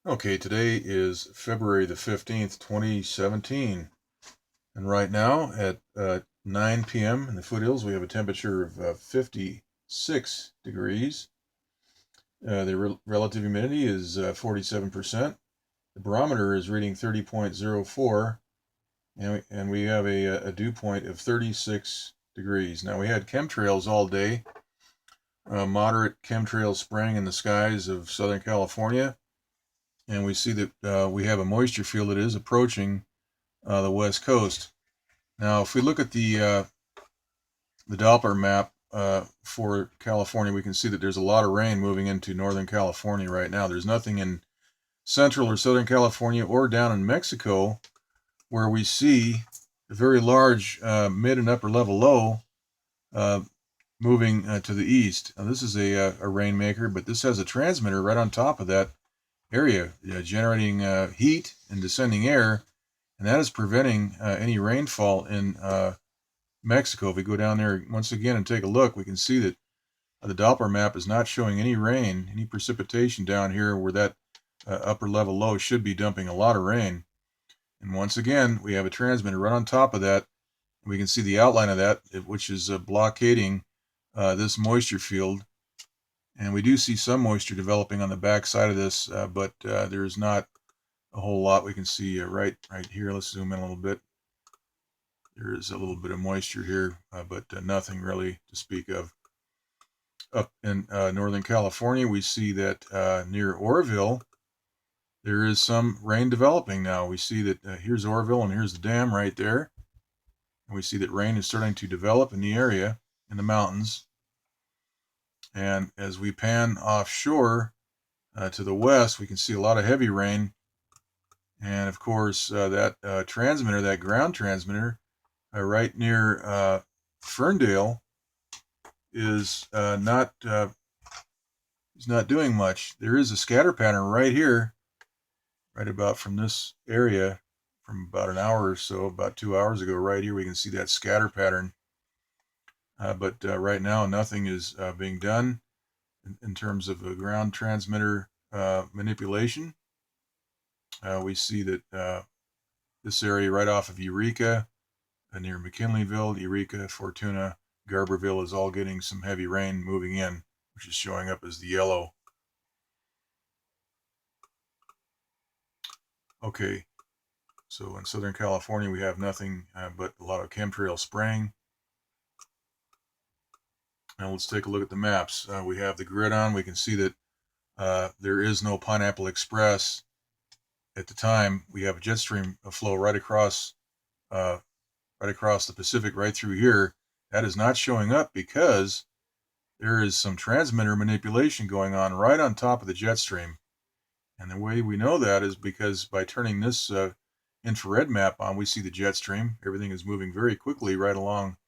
Okay, today is February the 15th, 2017. And right now at 9 p.m. in the foothills, we have a temperature of 56 degrees. The relative humidity is 47%. The barometer is reading 30.04, and we have a dew point of 36 degrees. Now, we had chemtrails all day, moderate chemtrail spraying in the skies of Southern California. And we see that we have a moisture field that is approaching the west coast. Now, if we look at the Doppler map for California, we can see that there's a lot of rain moving into Northern California right now. There's nothing in Central or Southern California or down in Mexico where we see a very large mid and upper level low uh, moving to the east. Now, this is a rainmaker, but this has a transmitter right on top of that area, generating heat and descending air, and that is preventing any rainfall in Mexico. If we go down there once again and take a look, we can see that the Doppler map is not showing any rain, any precipitation down here where that upper level low should be dumping a lot of rain. And once again, we have a transmitter right on top of that. We can see the outline of that, which is blockading this moisture field. And we do see some moisture developing on the back side of this, but there's not a whole lot. We can see right here. Let's zoom in a little bit. There is a little bit of moisture here, but nothing really to speak of. Up in Northern California, we see that near Oroville, there is some rain developing now. We see that here's Oroville and here's the dam right there. And we see that rain is starting to develop in the area, in the mountains. And as we pan offshore to the west, we can see a lot of heavy rain. And of course, that transmitter, that ground transmitter, right near Ferndale, is not doing much. There is a scatter pattern right here, right about from this area, from about an hour or so, about 2 hours ago. Right here, we can see that scatter pattern. But right now, nothing is being done in terms of a ground transmitter manipulation. We see that this area right off of Eureka, near McKinleyville, Eureka, Fortuna, Garberville is all getting some heavy rain moving in, which is showing up as the yellow. Okay, so in Southern California, we have nothing but a lot of chemtrail spraying. Now let's take a look at the maps. We have the grid on. We can see that there is no Pineapple Express at the time. We have a jet stream flow right across the Pacific, right through here. That is not showing up because there is some transmitter manipulation going on right on top of the jet stream. And the way we know that is because by turning this infrared map on, we see the jet stream. Everything is moving very quickly right along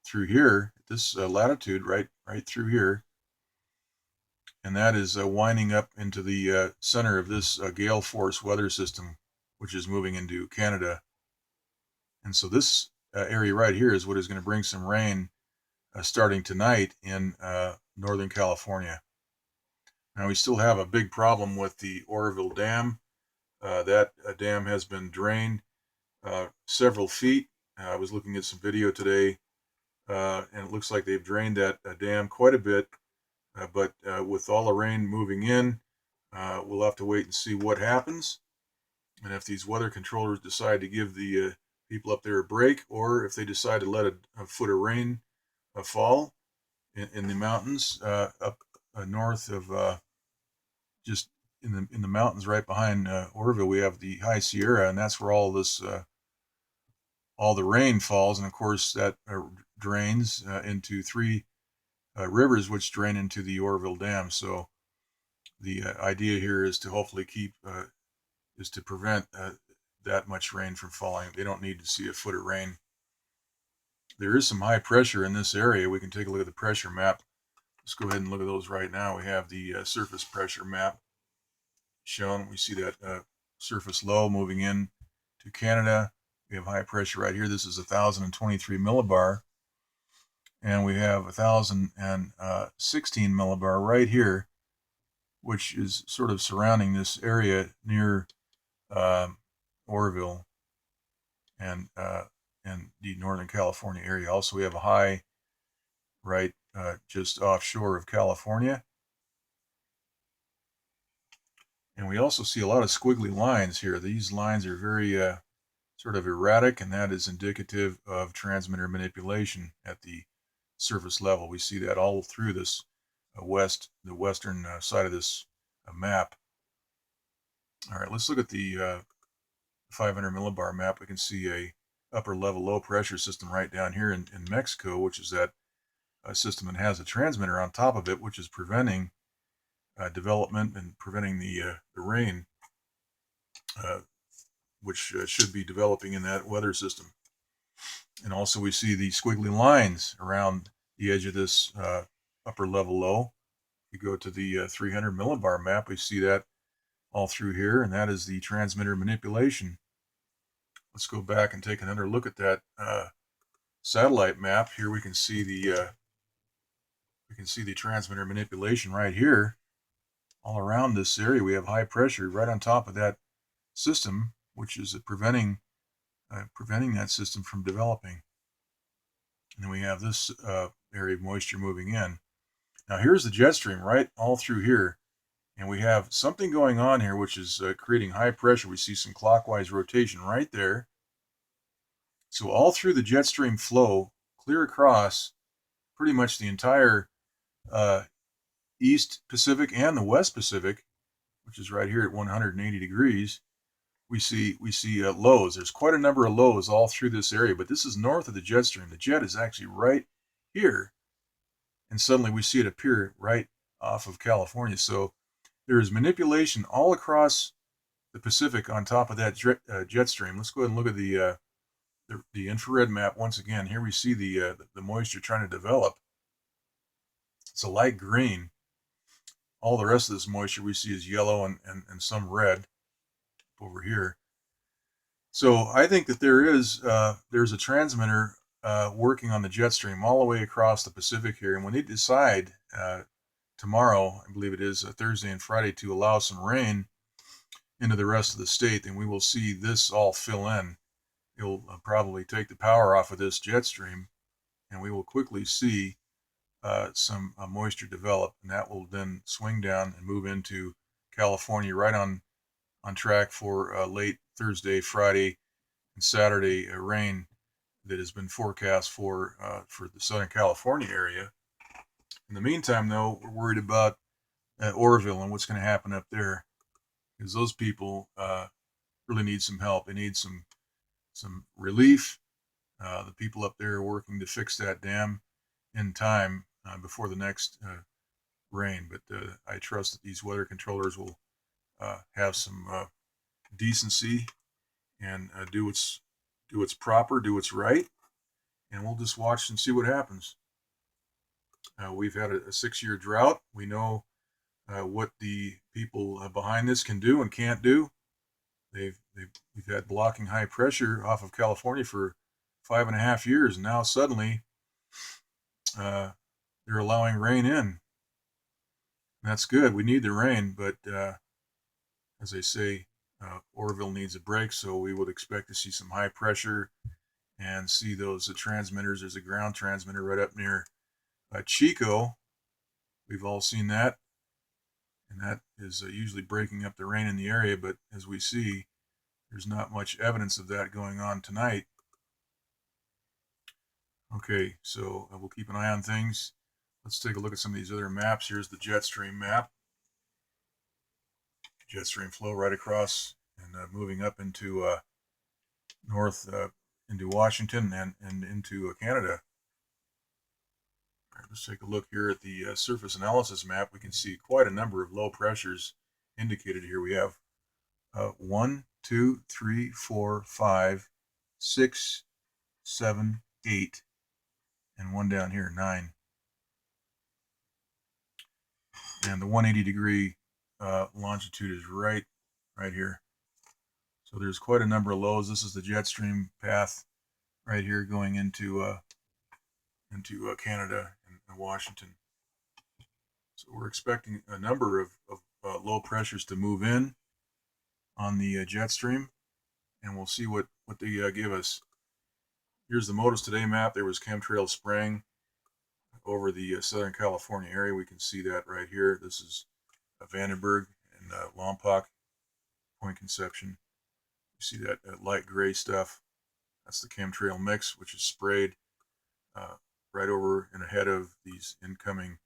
through here, at this latitude, right through here. And that is winding up into the center of this gale force weather system, which is moving into Canada. And so this area right here is what is going to bring some rain starting tonight in Northern California. Now, we still have a big problem with the Oroville Dam. That dam has been drained several feet. I was looking at some video today, and it looks like they've drained that dam quite a bit. But with all the rain moving in, we'll have to wait and see what happens. And if these weather controllers decide to give the people up there a break, or if they decide to let a foot of rain fall in the mountains up north of just in the mountains right behind Oroville, we have the High Sierra, and that's where all the rain falls. And of course, that drains into three rivers, which drain into the Oroville Dam. So the idea here is to hopefully is to prevent that much rain from falling. They don't need to see a foot of rain. There is some high pressure in this area. We can take a look at the pressure map. Let's go ahead and look at those right now. We have the surface pressure map shown. We see that surface low moving in to Canada. We have high pressure right here. This is 1,023 millibar. And we have 1,016 millibar right here which is sort of surrounding this area near Oroville and the Northern California area. Also, we have a high right just offshore of California. And we also see a lot of squiggly lines here. These lines are very sort of erratic, and that is indicative of transmitter manipulation at the surface level. We see that all through this the western side of this map. All right, let's look at the 500 millibar map. We can see a upper level low pressure system right down here in Mexico, which is that system that has a transmitter on top of it, which is preventing development and preventing the rain, which should be developing in that weather system. And also we see the squiggly lines around the edge of this upper level low. You go to the 300 millibar map, we see that all through here, and that is the transmitter manipulation. Let's go back and take another look at that satellite map. Here we can see the transmitter manipulation right here. All around this area, we have high pressure right on top of that system, which is preventing that system from developing. And then we have this area of moisture moving in. Now here's the jet stream right all through here, and we have something going on here which is creating high pressure. We see some clockwise rotation right there. So all through the jet stream flow, clear across pretty much the entire East Pacific and the West Pacific, which is right here at 180 degrees, we see lows. There's quite a number of lows all through this area, but this is north of the jet stream. The jet is actually right here, and suddenly we see it appear right off of California. So there is manipulation all across the Pacific on top of that jet stream. Let's go ahead and look at the infrared map once again. Here we see the moisture trying to develop. It's a light green. All the rest of this moisture we see is yellow and some red over here. So I think that there's a transmitter working on the jet stream all the way across the Pacific here. And when they decide tomorrow, I believe it is Thursday and Friday, to allow some rain into the rest of the state, then we will see this all fill in. It'll probably take the power off of this jet stream, and we will quickly see some moisture develop, and that will then swing down and move into California, right on track for late Thursday, Friday, and Saturday rain that has been forecast for the Southern California area. In the meantime, though, we're worried about Oroville and what's going to happen up there, because those people really need some help. They need some relief. The people up there are working to fix that dam in time before the next rain. But I trust that these weather controllers will have some decency and do what's proper, do what's right, and we'll just watch and see what happens. We've had a 6-year drought. We know what the people behind this can do and can't do. We've had blocking high pressure off of California for 5.5 years, and now suddenly they're allowing rain in. That's good. We need the rain, but as I say, Oroville needs a break, so we would expect to see some high pressure and see those transmitters. There's a ground transmitter right up near Chico. We've all seen that, and that is usually breaking up the rain in the area, but as we see, there's not much evidence of that going on tonight. Okay, so we'll keep an eye on things. Let's take a look at some of these other maps. Here's the jet stream map. Jet stream flow right across and moving up into north into Washington and into Canada. All right, let's take a look here at the surface analysis map. We can see quite a number of low pressures indicated here. We have 1, 2, 3, 4, 5, 6, 7, 8, and one down here, 9. And the 180 degree longitude is right here. So there's quite a number of lows. This is the jet stream path right here going into Canada and Washington. So we're expecting a number of low pressures to move in on the jet stream, and we'll see what they give us. Here's the MODIS Today map. There was chemtrail spraying over the Southern California area. We can see that right here. This is Vandenberg and Lompoc, Point Conception. You see that light gray stuff. That's the chemtrail mix, which is sprayed right over and ahead of these incoming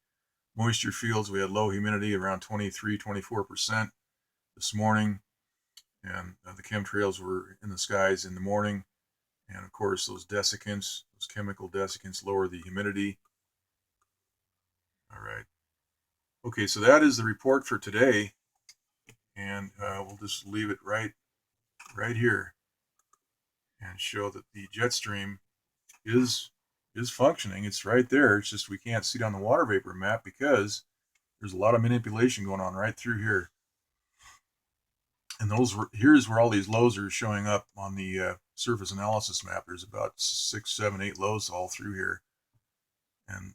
moisture fields. We had low humidity around 23-24% this morning, and the chemtrails were in the skies in the morning. And of course, those desiccants, those chemical desiccants, lower the humidity. All right. Okay, so that is the report for today, and we'll just leave it right here and show that the jet stream is functioning. It's right there. It's just we can't see it on the water vapor map because there's a lot of manipulation going on right through here. And here's where all these lows are showing up on the surface analysis map. There's about 6, 7, 8 lows all through here, and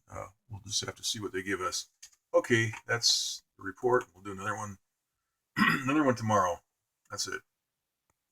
we'll just have to see what they give us. Okay, that's the report. We'll do another one, another one tomorrow. That's it.